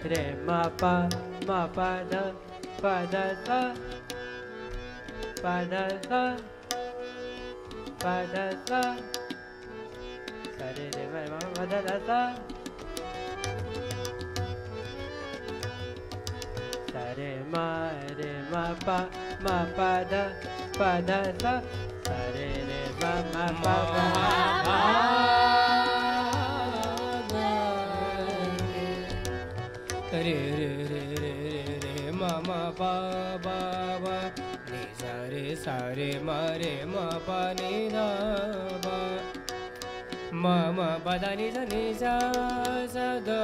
Re ma pa da sa pa da sa sa re ma pa da sa sa re ma pa da sa sa re ma pa da re re re re re re ma ma pa ba ba ni sa re ma pa ni da ba ma ma pa da ni sa da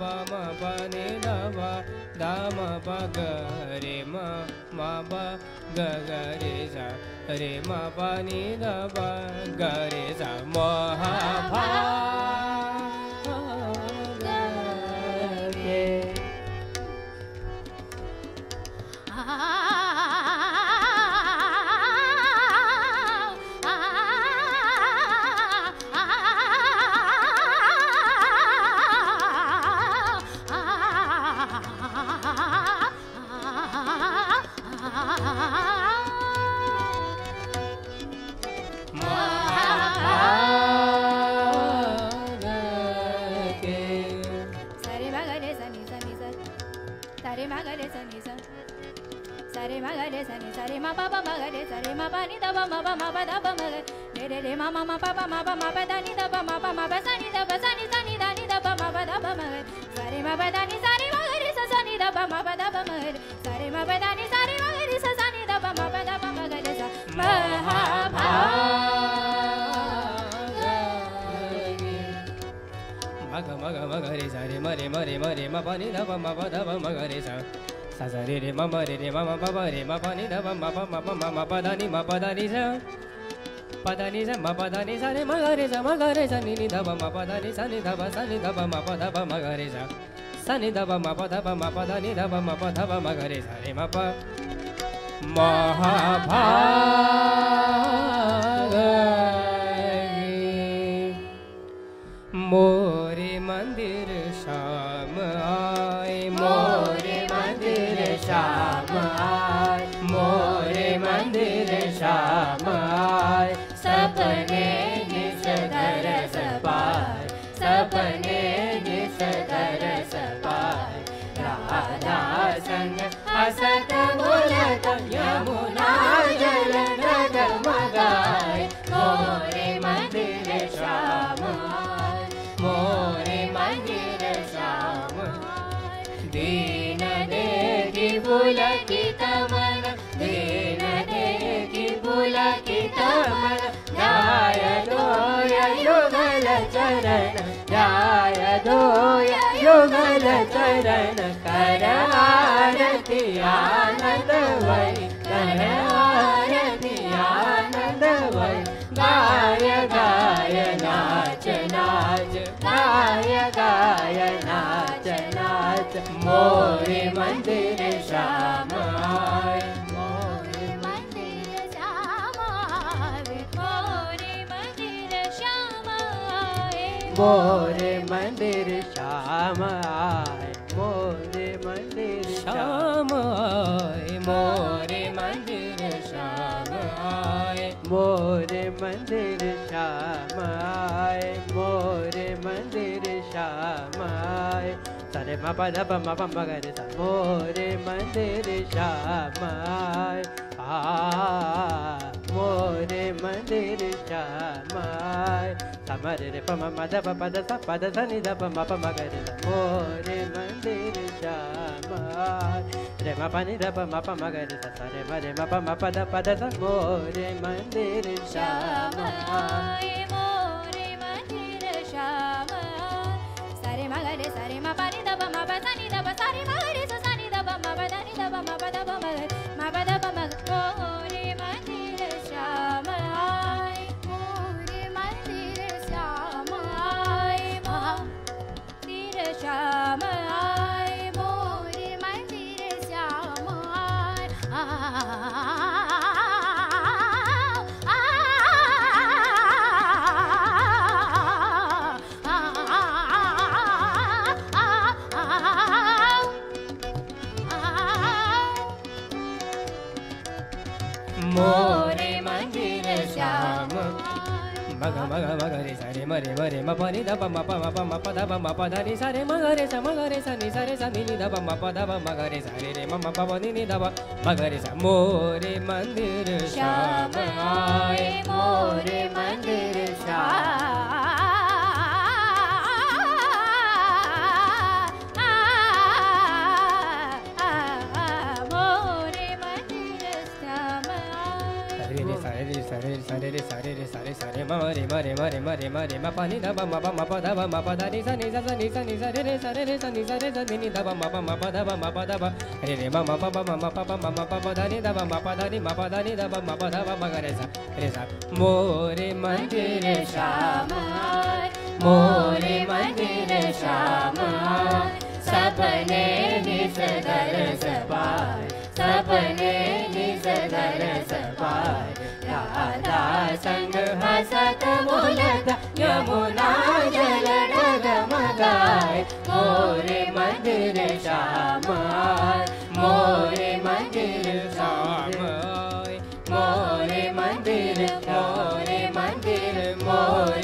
ba ma pa ni da ba da ma pa ga re ma ba ga re sa re ma pa ni da ba ga re sa ma pa Sare ma ga re sa ni sare ma pa pa ma ga re sare ma pa ni da ba ma da ba ma re re ma ma pa pa ma da ni da ba ma pa sa ni da ba sa ni da ni da ba ma da ba ma sare ma pa da ni sare ma ga re sa ni da ba ma da ba ma sare ma pa da ni sare ma ga re sa ni da ba ma da ba ma ga re sa ma ha pa ma ga ma ga re sa re ma re ma re ma re ma pa ni da pa ma ga re sa sa sa re re ma ma pa pa re ma pa ni da pa ma pa da ni sa pa da ni sa ma pa da ni sa re ma ga re sa ni da pa ma pa da ni sa ni da pa ma pa da pa ma ga re sa ni da pa ma pa da ni da pa ma ga re sa re ma pa मोरे मंदिर शाम आए मोरे मंदिर शाम आए मोरे मंदिर शाम आए सपने निसदर सपाय सपने निसदर सपाय राधा संग हसत बोलत यमुना जल डगमगाए मोरे मंदिर श्याम मोरे मंदिर श्याम दीन देखी पुलकित मन दीन देखी पुलकित मन ध्याय दोय युगल चरण ध्याय दोय युगल चरण कर आरती आनंद वै कर आरती आनंद वै गाय गाय नाच नाच गाय गाय नाच नाच मोरे मंदिर श्याम आए मोरे मंदिर श्याम आए मोरे मंदिर श्याम आए मोरे मंदिर श्याम आए मोरे मंदिर श्याम आए मोरे मंदिर श्याम आए मोरे मंदिर श्याम आए मोरे मंदिर श्याम आए सारे मा पा धा प मा प म ग रे सा मोरे मंदिर श्याम आए मोरे मंदिर श्याम आए सा म रे रे प म म ध प प ध सा प ध सा नि ध प म प म ग रे सा मोरे मंदिर श्याम आए रे म प नि ध प म प म ग रे सा सा रे म प म प ध सा मोरे मंदिर श्याम आए मोरे मंदिर श्याम सारे म ग रे सा रे म प नि ध प म प सा नि ध प सा रे म ग रे सा सा नि ध प म प ध नि ध प म प ध प म प ध प म मोरे मंदिर श्याम आए मोरे मंदिर श्याम आए मंदिर श्याम आए मोरे मंदिर श्याम आए मोरे मंदिर श्याम मग मग मग रे सा रे म रे म रे म प नि ध प म प म प म प ध प म प ध नि सा रे म ग रे सा नि सा रे सा नि नि ध प म प ध प म ग रे सा रे रे म म प प नि नि ध प म ग रे सा मोरे मंदिर श्याम आए मोरे मंदिर श्याम सारे रे सारे रे सारे सारे म रे म रे म रे म रे म रे म प नि ध प म प म प ध प म प ध नि सा नि सा सा नि सा नि सा रे रे सा रे रे सा नि सा रे सा नि नि ध प म प म प ध प म प ध प रे रे म म प प म म प प म म प प ध नि ध प म प ध नि म प ध नि ध प म प ध प म ग रे सा मोरे मंदिर श्याम मोरे मंदिर श्याम सपने निसदर सपाय सपने निसदर सपाय राधा संग हसत बोलत यमुना जल डगमगाए मोरे मंदिर श्याम आए मोरे मंदिर श्याम आए मोरे मंदिर मोरे मंदिर मोरे